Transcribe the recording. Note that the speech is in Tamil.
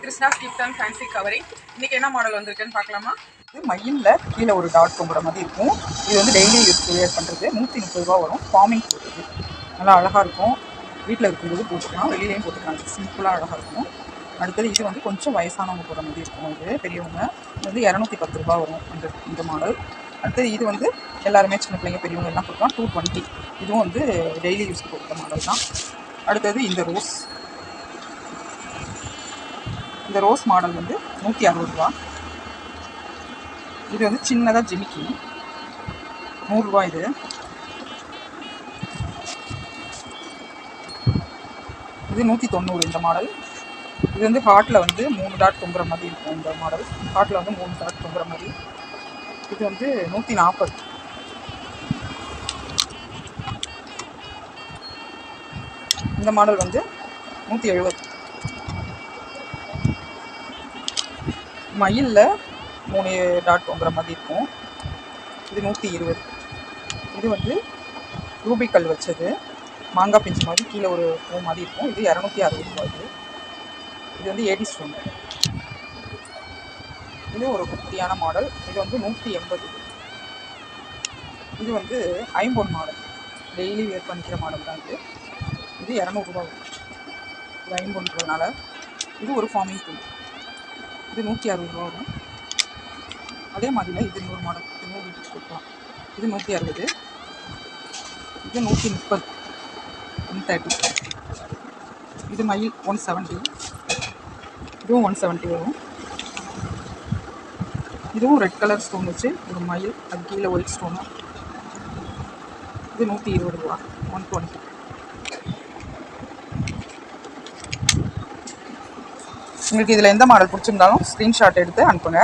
Krishna gift and fancy covering. இன்றைக்கி என்ன மாடல் வந்திருக்குன்னு பார்க்கலாமா? இது மயிலில் கீழே ஒரு டாட் தொங்குற மாதிரி இருக்கும். இது வந்து டெய்லி யூஸ் வேர் பண்ணுறது. 130 ரூபா வரும். ஃபார்மிங் போடுறது நல்லா அழகாக இருக்கும். வீட்டில் இருக்கும்போது போட்டுக்கலாம், வெளியிலையும் போட்டுக்கலாம். சிம்பிளாக அழகாக இருக்கும். அடுத்தது இது வந்து கொஞ்சம் வயசானவங்க போடுற மாதிரி இருக்கும். இது பெரியவங்க. இது வந்து 210 ரூபா வரும் இந்த மாடல். அடுத்தது இது வந்து எல்லாருமே சின்ன பிள்ளைங்க பெரியவங்க எல்லாம் போட்டுக்கலாம். 220. இதுவும் வந்து டெய்லி யூஸ்க்கு போடுற மாடல் தான். அடுத்தது இந்த ரோஸ் மாடல் வந்து 160 ரூபா. இது வந்து சின்னதாக ஜிமிக்கி 100 ரூபா. இது 190 இந்த மாடல். இது வந்து ஹார்ட்டில் வந்து 3 டாட் தொங்குற மாதிரி இருக்கும். இந்த மாடல் ஹார்ட்டில் வந்து 3 டாட் தொங்குற மாதிரி. இது வந்து 140. இந்த மாடல் வந்து 170. மயிலில் 3 டாட் தொங்குற மாதிரி இருக்கும். இது 120. இது வந்து ரூபிக்கல் வச்சது, மாங்காய் பிஞ்சு மாதிரி கீழே ஒரு பூ மாதிரி இருக்கும். இது 260 ரூபா. இது வந்து ஏடி ஸ்டோன். இது ஒரு குட்டியான மாடல். இது வந்து 180. இது வந்து ஐம்பொன் மாடல், டெய்லி வேர் பண்ணிக்கிற மாடல் தான். இது 200 ரூபா வரும். இது ஐம்பொன்றதுனால. இது ஒரு ஃபார்மிங் பூ. இது 160 ரூபா வரும். அதே மாதிரில இது இன்னொரு மாடல். இதுவும் வீட்டுக்கு கொடுக்கலாம். இது 160. இது 130. 130. இது மயில் 170. இதுவும் 170 வரும். இதுவும் ரெட் கலர் ஸ்டோன் வச்சு ஒரு மயில், அது கீழே ஒயிட் ஸ்டோனு. இது 120 ரூபா. 120. உங்களுக்கு இதில் எந்த மாடல் பிடிச்சிருந்தாலும் ஸ்க்ரீன்ஷாட் எடுத்து அனுப்புங்க.